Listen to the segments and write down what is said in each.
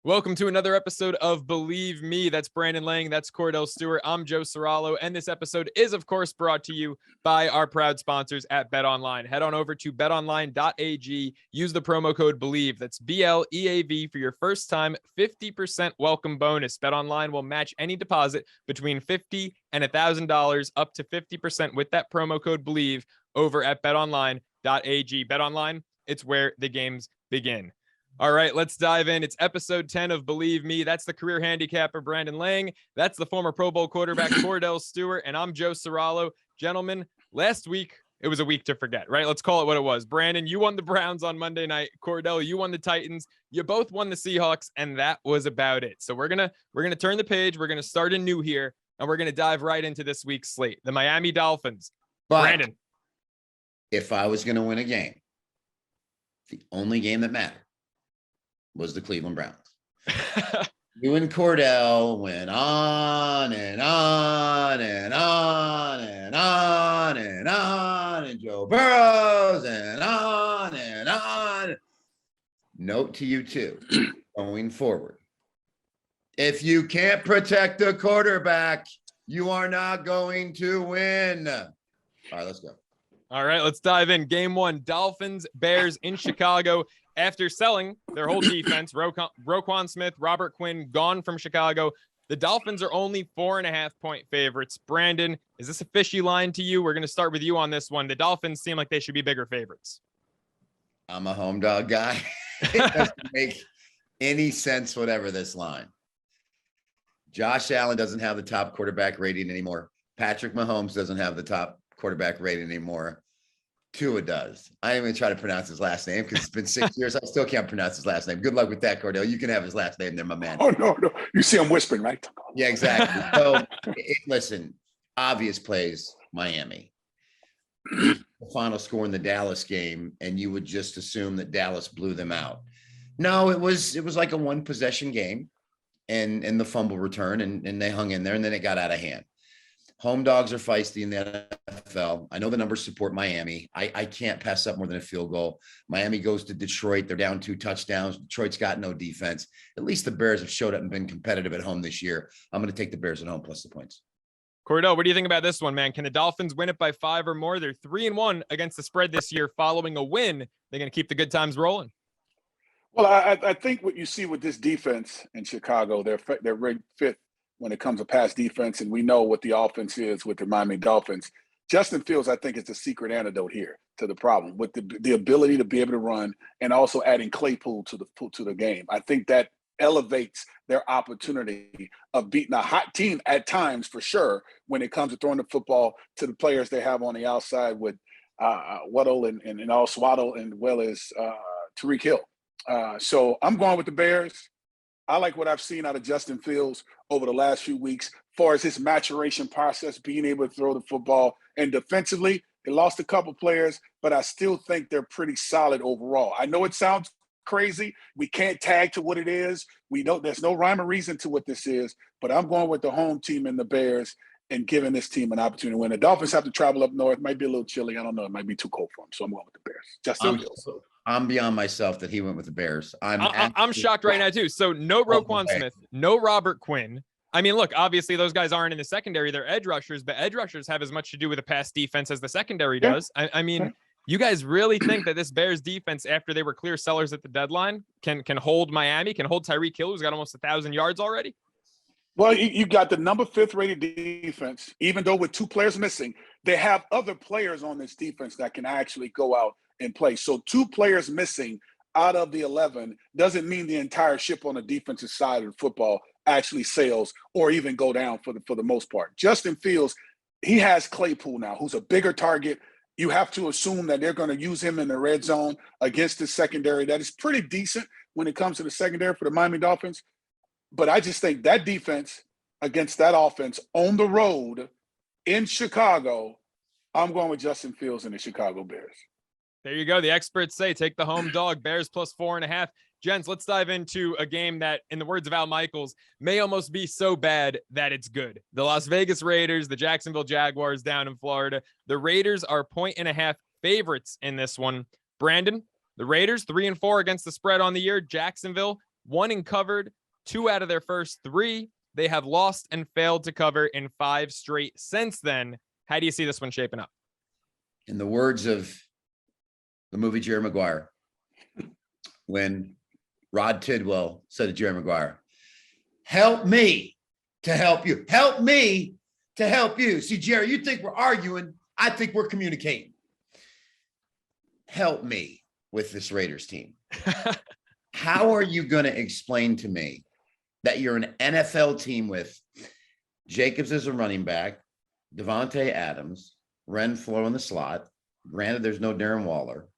Welcome to another episode of Bleav Me. That's Brandon Lang. That's Kordell Stewart. I'm Joe Serralo. And this episode is, of course, brought to you by our proud sponsors at BetOnline. Head on over to betonline.ag. Use the promo code Bleav. That's BLEAV for your first time 50% welcome bonus. BetOnline will match any deposit between $50 and $1,000 up to 50% with that promo code Bleav over at betonline.ag. BetOnline, it's where the games begin. All right, let's dive in. It's episode 10 of Bleav Me. That's the career handicapper, Brandon Lang. That's the former Pro Bowl quarterback, Kordell Stewart. And I'm Joe Serralo. Gentlemen, last week, it was a week to forget, right? Let's call it what it was. Brandon, you won the Browns on Monday night. Kordell, you won the Titans. You both won the Seahawks, and that was about it. So we're gonna turn the page. We're gonna start anew here, and we're gonna dive right into this week's slate. The Miami Dolphins. But Brandon, if I was going to win a game, the only game that mattered was the Cleveland Browns. You and Kordell went on and on and on and on and on, and Joe Burrows and on and on. Note to you two, going forward, if you can't protect the quarterback, you are not going to win. All right, let's go. All right, let's dive in. Game one, Dolphins, Bears in Chicago. After selling their whole defense, Roquan Smith, Robert Quinn gone from Chicago, the Dolphins are only 4.5-point favorites. Brandon, is this a fishy line to you? We're going to start with you on this one. The Dolphins seem like they should be bigger favorites. I'm a home dog guy. It doesn't make any sense, whatever this line. Josh Allen doesn't have the top quarterback rating anymore. Patrick Mahomes doesn't have the top quarterback rating anymore. Tua does. I ain't even try to pronounce his last name because it's been 6 years. I still can't pronounce his last name. Good luck with that, Kordell. You can have his last name there, my man. Oh, no. You see him whispering, right? Yeah, exactly. So, listen, obvious plays, Miami. The final score in the Dallas game, and you would just assume that Dallas blew them out. No, it was like a one-possession game and the fumble return, and they hung in there, and then it got out of hand. Home dogs are feisty in the NFL. I know the numbers support Miami. I can't pass up more than a field goal. Miami goes to Detroit. They're down 2 touchdowns. Detroit's got no defense. At least the Bears have showed up and been competitive at home this year. I'm going to take the Bears at home plus the points. Kordell, what do you think about this one, man? Can the Dolphins win it by 5 or more? They're 3-1 against the spread this year following a win. They're going to keep the good times rolling. Well, I think what you see with this defense in Chicago, they're ranked 5th when it comes to pass defense, and we know what the offense is with the Miami Dolphins. Justin Fields, I think, is the secret antidote here to the problem with the ability to be able to run and also adding Claypool to the game. I think that elevates their opportunity of beating a hot team at times, for sure, when it comes to throwing the football to the players they have on the outside with Waddle and all Swaddle, and well as Tyreek Hill. So I'm going with the Bears. I like what I've seen out of Justin Fields over the last few weeks, as far as his maturation process, being able to throw the football. And defensively, they lost a couple players, but I still think they're pretty solid overall. I know it sounds crazy. We can't tag to what it is. We know there's no rhyme or reason to what this is, but I'm going with the home team and the Bears and giving this team an opportunity to win. The Dolphins have to travel up north. It might be a little chilly. I don't know. It might be too cold for them. So I'm going with the Bears. Justin Fields. I'm beyond myself that he went with the Bears. I'm shocked right now, too. So no Roquan Smith, no Robert Quinn. I mean, look, obviously those guys aren't in the secondary. They're edge rushers, but edge rushers have as much to do with the pass defense as the secondary does. I mean, you guys really think that this Bears defense, after they were clear sellers at the deadline, can hold Miami, can hold Tyreek Hill, who's got almost 1,000 yards already? Well, you got the number 5th rated defense, even though with 2 players missing, they have other players on this defense that can actually go out and play. So 2 players missing out of the 11 doesn't mean the entire ship on the defensive side of the football actually sails or even go down for the most part. Justin Fields, he has Claypool now, who's a bigger target. You have to assume that they're going to use him in the red zone against the secondary. That is pretty decent when it comes to the secondary for the Miami Dolphins. But I just think that defense against that offense on the road in Chicago, I'm going with Justin Fields and the Chicago Bears. There you go. The experts say take the home dog, Bears plus 4.5. Gents, let's dive into a game that, in the words of Al Michaels, may almost be so bad that it's good. The Las Vegas Raiders, the Jacksonville Jaguars down in Florida. The Raiders are 1.5 favorites in this one. Brandon, the Raiders 3-4 against the spread on the year. Jacksonville won and covered 2 out of their first 3. They have lost and failed to cover in 5 straight since then. How do you see this one shaping up? In the words of the movie Jerry Maguire, when Rod Tidwell said to Jerry Maguire, help me to help you. Help me to help you. See, Jerry, you think we're arguing. I think we're communicating. Help me with this Raiders team. How are you going to explain to me that you're an NFL team with Jacobs as a running back, Devontae Adams, Renfro in the slot? Granted, there's no Darren Waller.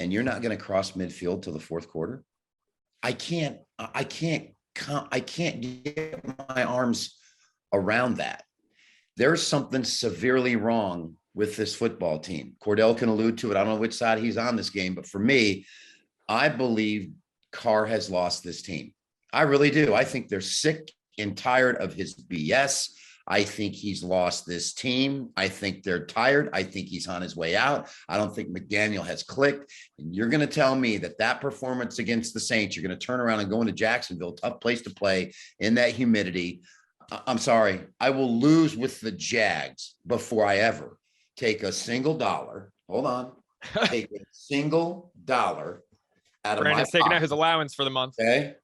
And you're not going to cross midfield till the fourth quarter? I can't get my arms around that. There's something severely wrong with this football team. Kordell can allude to it. I don't know which side he's on this game, but for me, I believe Carr has lost this team. I really do. I think they're sick and tired of his BS. I think he's lost this team. I think they're tired. I think he's on his way out. I don't think McDaniel has clicked. And you're going to tell me that performance against the Saints, you're going to turn around and go into Jacksonville, tough place to play in that humidity. I'm sorry. I will lose with the Jags before I ever take a single dollar. Hold on. Take a single dollar out of Brandon's my taking pocket. out his allowance for the month. Okay.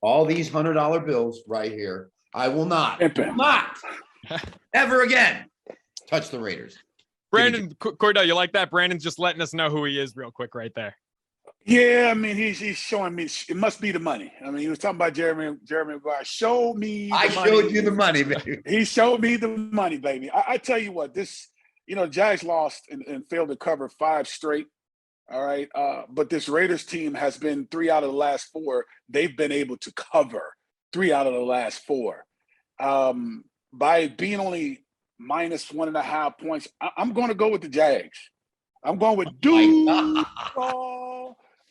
All these $100 bills right here. I will not ever again touch the Raiders. Brandon, Kordell, you like that? Brandon's just letting us know who he is real quick right there. Yeah, I mean, he's showing me it must be the money. I mean, he was talking about Jeremy Maguire. Show me the money. Showed you the money, baby. He showed me the money, baby. I tell you what, this, Jags lost and failed to cover 5 straight. All right. But this Raiders team has been 3 out of the last 4. They've been able to cover 3 out of the last 4. By being only minus 1.5 points, I'm going to go with the Jags. I'm going with Duval.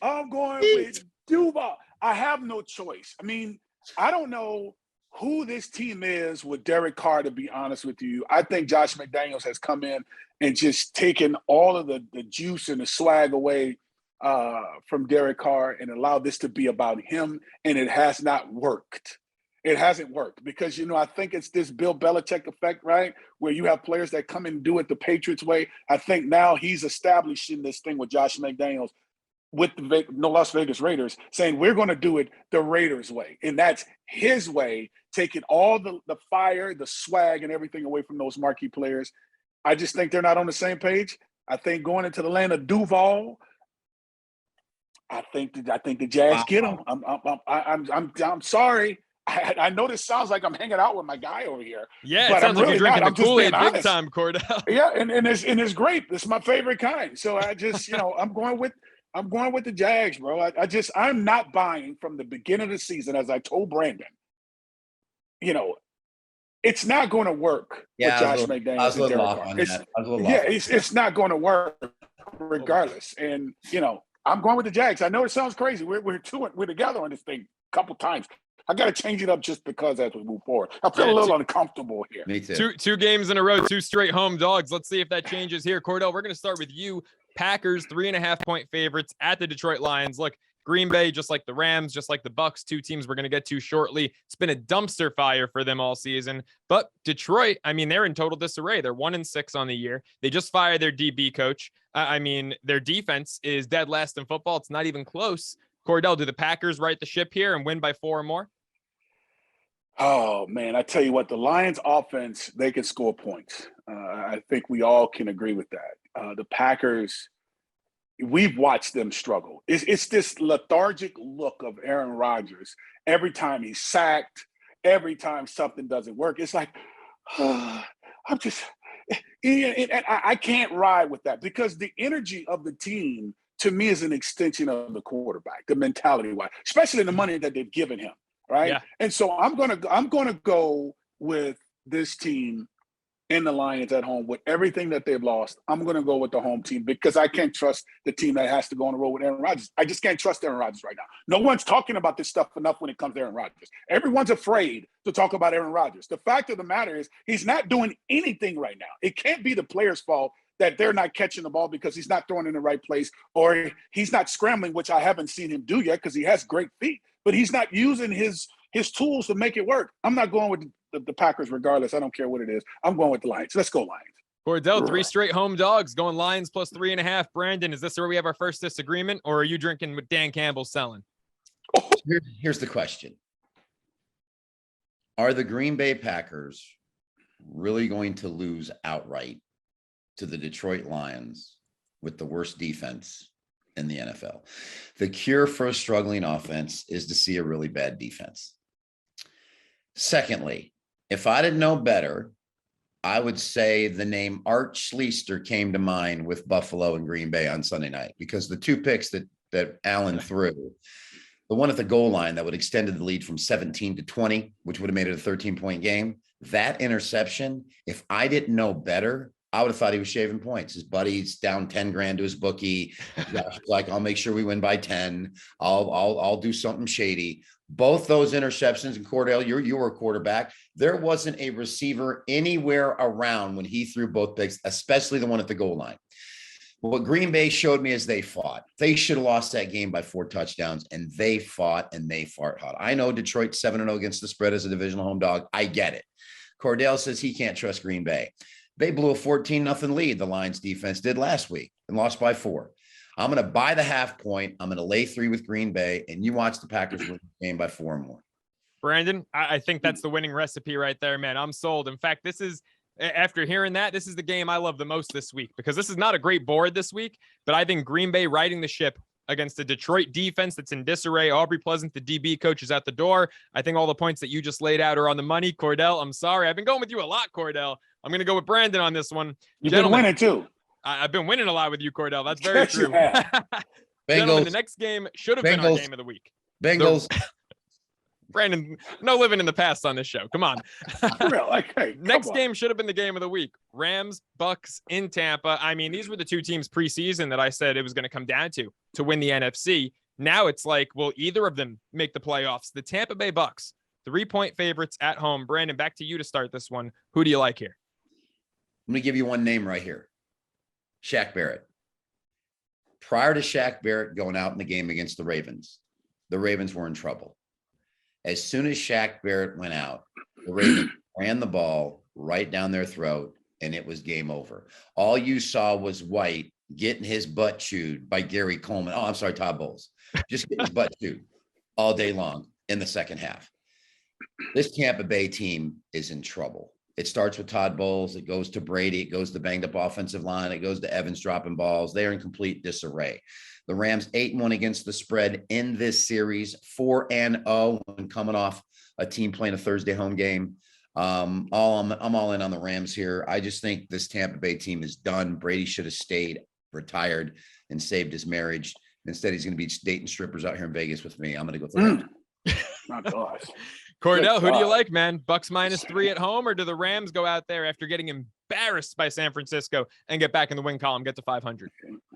I'm going with Duval. I have no choice. I mean, I don't know who this team is with Derek Carr, to be honest with you. I think Josh McDaniels has come in and just taken all of the juice and the swag away from Derek Carr and allowed this to be about him, and it has not worked. It hasn't worked because, I think it's this Bill Belichick effect, right, where you have players that come and do it the Patriots way. I think now he's establishing this thing with Josh McDaniels with the Las Vegas Raiders, saying we're going to do it the Raiders way. And that's his way, taking all the fire, the swag, and everything away from those marquee players. I just think they're not on the same page. I think going into the land of Duval, I think the Jags get them. I'm sorry. I know this sounds like I'm hanging out with my guy over here. Yeah, but it sounds like really you're drinking the Kool-Aid big honest. time, Kordell. Yeah, and it's great. It's my favorite kind. So I just, I'm going with the Jags, bro. I'm not buying from the beginning of the season, as I told Brandon. It's not going to work with Josh McDaniels and Derek Carr. It's not going to work regardless. And I'm going with the Jags. I know it sounds crazy. We're together on this thing a couple times. I got to change it up just because as we move forward. I feel a little uncomfortable here. Me too. Two games in a row, 2 straight home dogs. Let's see if that changes here. Kordell, we're going to start with you. Packers, 3.5-point favorites at the Detroit Lions. Look, Green Bay, just like the Rams, just like the Bucks, 2 teams we're going to get to shortly. It's been a dumpster fire for them all season. But Detroit, I mean, they're in total disarray. They're 1-6 on the year. They just fired their DB coach. Their defense is dead last in football. It's not even close. Kordell, do the Packers right the ship here and win by 4 or more? Oh, man, I tell you what, the Lions offense, they can score points. I think we all can agree with that. The Packers, we've watched them struggle. It's this lethargic look of Aaron Rodgers. Every time he's sacked, every time something doesn't work, it's like, I can't ride with that because the energy of the team, to me, is an extension of the quarterback, the mentality-wise, especially the money that they've given him. Right. Yeah. And so I'm gonna go with this team in the Lions at home with everything that they've lost. I'm gonna go with the home team because I can't trust the team that has to go on the road with Aaron Rodgers. I just can't trust Aaron Rodgers right now. No one's talking about this stuff enough when it comes to Aaron Rodgers. Everyone's afraid to talk about Aaron Rodgers. The fact of the matter is he's not doing anything right now. It can't be the player's fault that they're not catching the ball because he's not throwing in the right place, or he's not scrambling, which I haven't seen him do yet because he has great feet, but he's not using his tools to make it work. I'm not going with the Packers regardless. I don't care what it is. I'm going with the Lions. Let's go Lions. Kordell, 3 straight home dogs, going Lions plus 3.5. Brandon, is this where we have our first disagreement, or are you drinking what Dan Campbell's selling? Here's the question. Are the Green Bay Packers really going to lose outright to the Detroit Lions with the worst defense in the NFL? The cure for a struggling offense is to see a really bad defense. Secondly, if I didn't know better, I would say the name Art Schlichter came to mind with Buffalo and Green Bay on Sunday night, because the 2 picks that Allen threw, the one at the goal line that would extended the lead from 17 to 20, which would have made it a 13-point game. That interception, if I didn't know better, I would have thought he was shaving points. His buddy's down 10 grand to his bookie. Like, I'll make sure we win by 10. I'll do something shady. Both those interceptions, and Kordell, you were a quarterback. There wasn't a receiver anywhere around when he threw both picks, especially the one at the goal line. What Green Bay showed me is they fought. They should have lost that game by 4 touchdowns, and they fought and they fought hard. I know Detroit 7-0 against the spread as a divisional home dog. I get it. Kordell says he can't trust Green Bay. They blew a 14-0 lead, the Lions defense did last week, and lost by 4. I'm going to buy the half point. I'm going to lay 3 with Green Bay, and you watch the Packers win the game by 4 or more. Brandon, I think that's the winning recipe right there, man. I'm sold. In fact, after hearing that, this is the game I love the most this week, because this is not a great board this week, but I think Green Bay riding the ship against the Detroit defense that's in disarray. Aubrey Pleasant, the DB coach, is out the door. I think all the points that you just laid out are on the money. Kordell, I'm sorry. I've been going with you a lot, Kordell. I'm going to go with Brandon on this one. You've been winning too. I've been winning a lot with you, Kordell. That's very true. Gentlemen, the next game should have been our game of the week. Bengals. Brandon, no living in the past on this show. Come on. Next game should have been the game of the week. Rams, Bucks in Tampa. I mean, these were the 2 teams preseason that I said it was going to come down to win the NFC. Now it's like, will either of them make the playoffs? The Tampa Bay Bucks, 3-point favorites at home. Brandon, back to you to start this one. Who do you like here? I'm going to give you one name right here. Shaq Barrett. Prior to Shaq Barrett going out in the game against the Ravens were in trouble. As soon as Shaq Barrett went out, the Ravens ran the ball right down their throat, and it was game over. All you saw was White getting his butt chewed by Gary Coleman. Oh, I'm sorry, Todd Bowles. Just getting his butt chewed all day long in the second half. This Tampa Bay team is in trouble. It starts with Todd Bowles. It goes to Brady. It goes to banged up offensive line. It goes to Evans dropping balls. They are in complete disarray. The Rams 8-1 against the spread in this series, 4-0 when coming off a team playing a Thursday home game. I'm all in on the Rams here. I just think this Tampa Bay team is done. Brady should have stayed, retired, and saved his marriage. Instead, he's going to be dating strippers out here in Vegas with me. I'm going to go with the Rams. My gosh. Kordell, who do you like, man? Bucks -3 at home, or do the Rams go out there after getting embarrassed by San Francisco and get back in the win column, get to 500?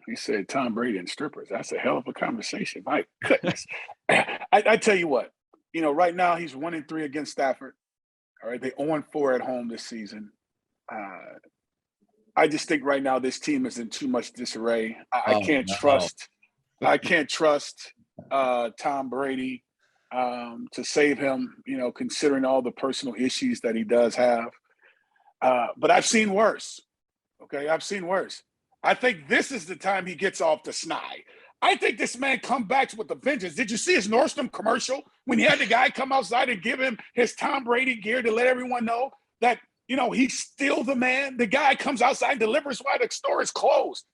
He said Tom Brady and strippers. That's a hell of a conversation. My goodness. I tell you what, right now he's 1-3 against Stafford. All right, they 0-4 at home this season. I just think right now this team is in too much disarray. I can't trust Tom Brady to save him, considering all the personal issues that he does have. But I've seen worse. Okay, I've seen worse. I think this is the time he gets off the snide. I think this man comes back with a vengeance. Did you see his Nordstrom commercial when he had the guy come outside and give him his Tom Brady gear to let everyone know that, he's still the man? The guy comes outside and delivers while the store is closed.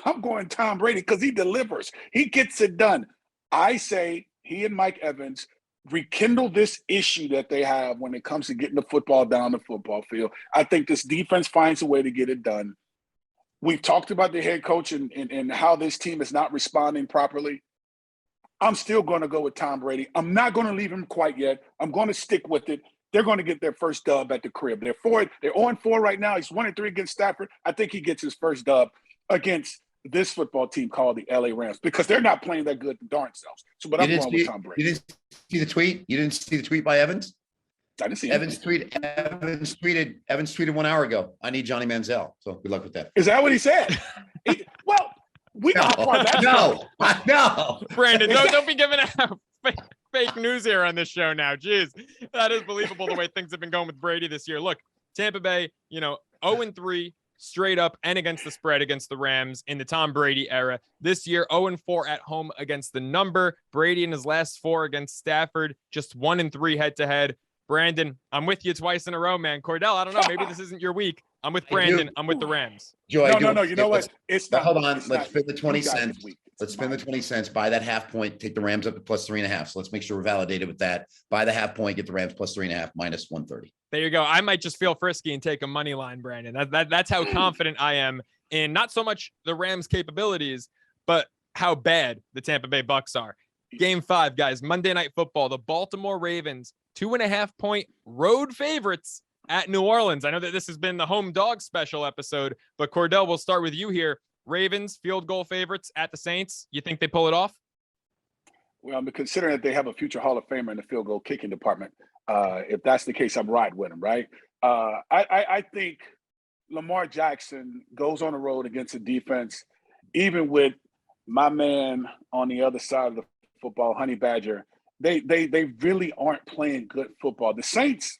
I'm going Tom Brady because he delivers. He gets it done. I say he and Mike Evans rekindle this issue that they have when it comes to getting the football down the football field. I think this defense finds a way to get it done. We've talked about the head coach and how this team is not responding properly. I'm still going to go with Tom Brady. I'm not going to leave him quite yet. I'm going to stick with it. They're going to get their first dub at the crib. They're 0-4 right now. He's 1-3 against Stafford. I think he gets his first dub against this football team called the LA Rams because they're not playing that good darn selves. But I'm going with Tom Brady. You didn't see the tweet? You didn't see the tweet by Evans? I didn't see Evans tweeted 1 hour ago, I need Johnny Manziel. So good luck with that. Is that what he said? Well, we know how far that's going. No. Brandon, don't be giving out fake news here on this show now. Jeez, that is believable the way things have been going with Brady this year. Look, Tampa Bay, 0-3 straight up and against the spread against the Rams in the Tom Brady era. This year, 0-4 at home against the number. Brady in his last 4 against Stafford, just 1-3 head-to-head. Brandon, I'm with you twice in a row, man. Kordell, I don't know. Maybe this isn't your week. I'm with Brandon. I'm with the Rams. Joe, no. You know what? It's not. Hold on. Let's spend the 20 cents. Let's spend the 20 cents. Buy that half point. Take the Rams up to +3.5. So let's make sure we're validated with that. Buy the half point. Get the Rams +3.5 -130. There you go. I might just feel frisky and take a money line, Brandon. That's how confident I am in not so much the Rams' capabilities, but how bad the Tampa Bay Bucks are. Game 5, guys. Monday Night Football. The Baltimore Ravens, 2.5-point road favorites at New Orleans. I know that this has been the home dog special episode, but Kordell, we'll start with you here. Ravens, field goal favorites at the Saints. You think they pull it off? Well, but considering that they have a future Hall of Famer in the field goal kicking department, if that's the case, I'm riding with them, right? I think Lamar Jackson goes on the road against a defense, even with my man on the other side of the football, Honey Badger. They really aren't playing good football. The Saints,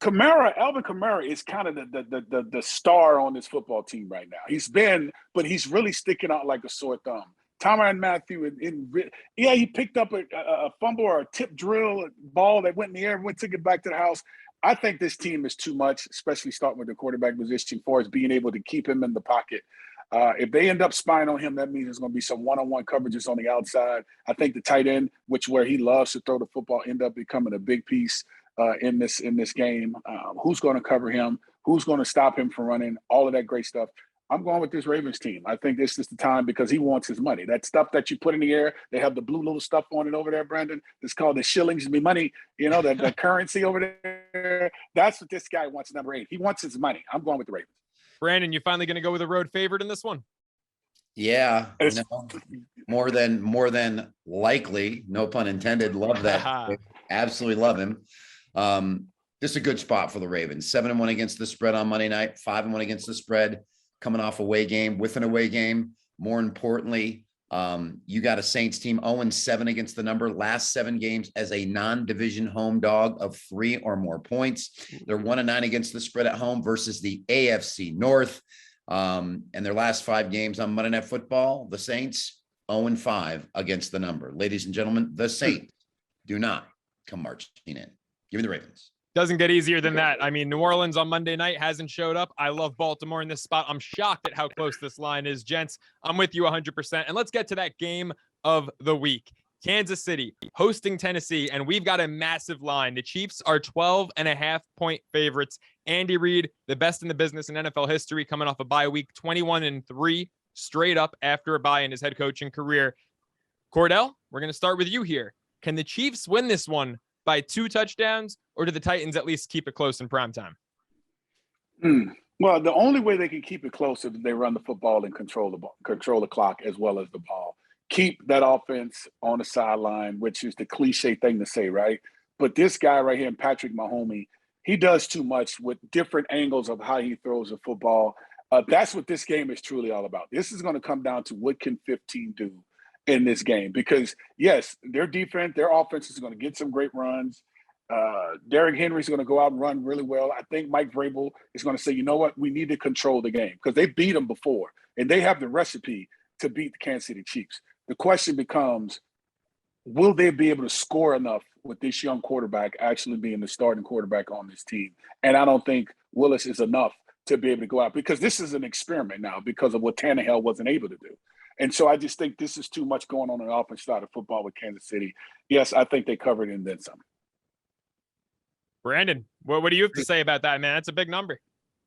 Alvin Kamara is kind of the star on this football team right now. But he's really sticking out like a sore thumb. Tyrann Mathieu, he picked up a fumble or a tip drill ball that went in the air and took it back to the house. I think this team is too much, especially starting with the quarterback position, for us being able to keep him in the pocket. If they end up spying on him, that means there's going to be some one-on-one coverages on the outside. I think the tight end, where he loves to throw the football, end up becoming a big piece in this game. Who's going to cover him? Who's going to stop him from running? All of that great stuff. I'm going with this Ravens team. I think this is the time because he wants his money. That stuff that you put in the air, they have the blue little stuff on it over there, Brandon. It's called the shillings, me money, the currency over there. That's what this guy wants, number 8. He wants his money. I'm going with the Ravens. Brandon, you finally going to go with a road favorite in this one? Yeah, more than likely, no pun intended. Love that. Absolutely love him. This is a good spot for the Ravens. 7-1 against the spread on Monday night, 5-1 against the spread, coming off away game with an away game. More importantly, you got a Saints team 0-7 against the number, last 7 games as a non-division home dog of 3 or more points. They're 1-9 against the spread at home versus the AFC North. And their last 5 games on Monday Night Football, the Saints 0-5 against the number. Ladies and gentlemen, the Saints do not come marching in. Give me the Ravens. Doesn't get easier than that. I mean, New Orleans on Monday night hasn't showed up. I love Baltimore in this spot. I'm shocked at how close this line is. Gents, I'm with you 100%. And let's get to that game of the week. Kansas City hosting Tennessee, and we've got a massive line. The Chiefs are 12.5-point favorites. Andy Reid, the best in the business in NFL history, coming off a bye week, 21-3 straight up after a bye in his head coaching career. Kordell, we're going to start with you here. Can the Chiefs win this one by 2 touchdowns, or do the Titans at least keep it close in prime time? Well, the only way they can keep it close is if they run the football and control the clock as well as the ball. Keep that offense on the sideline, which is the cliche thing to say, right? But this guy right here, Patrick Mahomes, he does too much with different angles of how he throws the football. That's what this game is truly all about. This is going to come down to what can 15 do in this game, because yes, their defense, their offense is going to get some great runs. Derrick Henry's going to go out and run really well. I think Mike Vrabel is going to say, you know what, we need to control the game because they beat them before and they have the recipe to beat the Kansas City Chiefs. The question becomes, will they be able to score enough with this young quarterback actually being the starting quarterback on this team? And I don't think Willis is enough to be able to go out, because this is an experiment now because of what Tannehill wasn't able to do. And so I just think this is too much going on the offense side of football with Kansas City. Yes, I think they covered it and then some. Brandon, what do you have to say about that, man? That's a big number.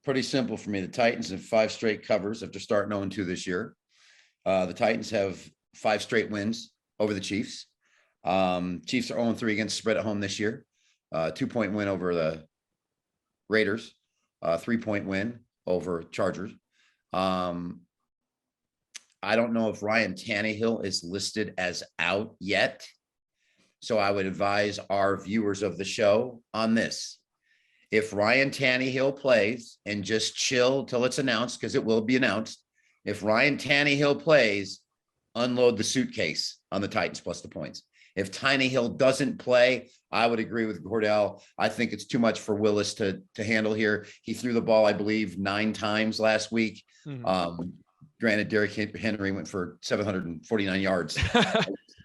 Pretty simple for me. The Titans have 5 straight covers after starting 0-2 this year. The Titans have 5 straight wins over the Chiefs. Chiefs are 0-3 against spread at home this year. 2-point win over the Raiders. 3-point win over Chargers. I don't know if Ryan Tannehill is listed as out yet. So I would advise our viewers of the show on this. If Ryan Tannehill plays, and just chill till it's announced, because it will be announced. If Ryan Tannehill plays, unload the suitcase on the Titans plus the points. If Tannehill doesn't play, I would agree with Kordell. I think it's too much for Willis to handle here. He threw the ball, I Bleav, 9 times last week. Granted, Derrick Henry went for 749 yards.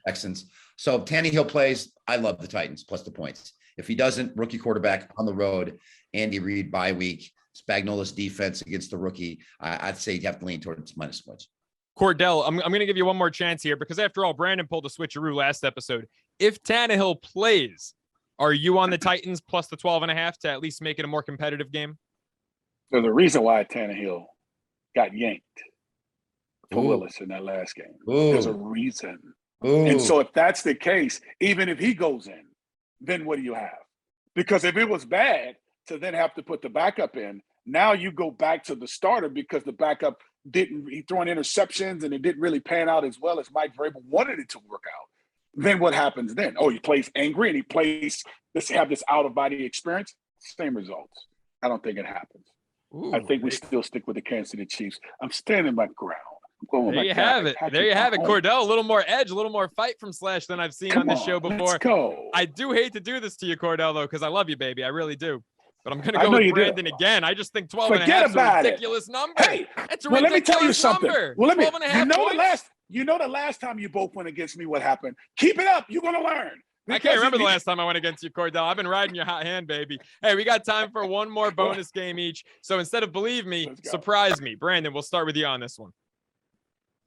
Texans. So if Tannehill plays, I love the Titans plus the points. If he doesn't, rookie quarterback on the road, Andy Reid bye week, Spagnuolo's defense against the rookie, I'd say you have to lean towards minus points. Kordell, I'm going to give you one more chance here because after all, Brandon pulled a switcheroo last episode. If Tannehill plays, are you on the Titans plus the 12.5 to at least make it a more competitive game? There's a reason why Tannehill got yanked for Willis in that last game. There's a reason. And so if that's the case, even if he goes in, then what do you have? Because if it was bad to then have to put the backup in, now you go back to the starter because the backup he throwing interceptions and it didn't really pan out as well as Mike Vrabel wanted it to work out. Then what happens then? Oh, he plays angry and he plays have this out of body experience. Same results. I don't think it happens. I think we still stick with the Kansas City Chiefs. I'm standing my ground. There you have it. There you have it, Kordell. A little more edge, a little more fight from Slash than I've seen on this show before. Let's go. I do hate to do this to you, Kordell, though, because I love you, baby. I really do. But I'm going to go with Brandon again. I just think 12.5 is a ridiculous number. Hey, it's a let ridiculous me tell you something. Number. Well, the last time you both went against me, what happened? Keep it up. You're going to learn. I can't remember the last time I went against you, Kordell. I've been riding your hot hand, baby. Hey, we got time for one more bonus game each. So instead of Bleav Me, surprise me. Brandon, we'll start with you on this one.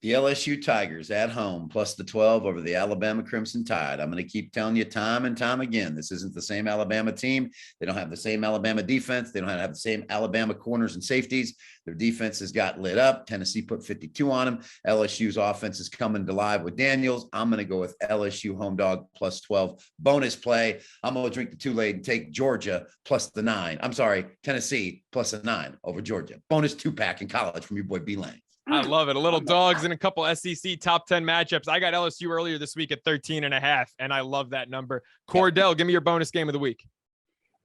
The LSU Tigers at home plus the 12 over the Alabama Crimson Tide. I'm going to keep telling you time and time again, this isn't the same Alabama team. They don't have the same Alabama defense. They don't have the same Alabama corners and safeties. Their defense has got lit up. Tennessee put 52 on them. LSU's offense is coming to live with Daniels. I'm going to go with LSU home dog plus 12 bonus play. I'm going to drink the Kool-Aid and take Georgia plus the 9. I'm sorry, Tennessee plus a 9 over Georgia. Bonus 2-pack in college from your boy B Lang. I love it. A little dogs and a couple SEC top 10 matchups. I got LSU earlier this week at 13.5, and I love that number. Kordell, give me your bonus game of the week.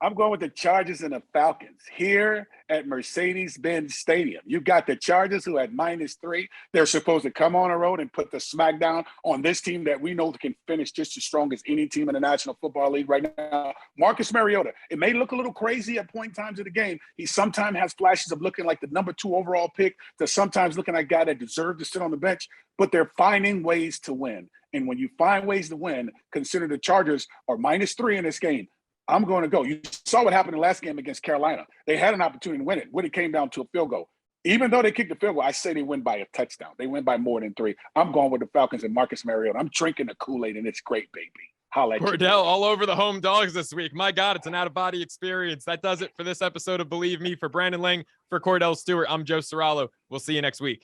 I'm going with the Chargers and the Falcons here at Mercedes-Benz Stadium. You got the Chargers who at -3. They're supposed to come on the road and put the smackdown on this team that we know can finish just as strong as any team in the National Football League right now. Marcus Mariota, it may look a little crazy at point times of the game. He sometimes has flashes of looking like the number 2 overall pick to sometimes looking like a guy that deserved to sit on the bench, but they're finding ways to win. And when you find ways to win, consider the Chargers are -3 in this game. I'm going to go. You saw what happened in the last game against Carolina. They had an opportunity to win it when it came down to a field goal. Even though they kicked the field goal, I say they win by a touchdown. They win by more than 3. I'm going with the Falcons and Marcus Mariota. I'm drinking the Kool-Aid, and it's great, baby. Kordell all over the home dogs this week. My God, it's an out-of-body experience. That does it for this episode of Bleav Me. For Brandon Lang, for Kordell Stewart, I'm Joe Serralo. We'll see you next week.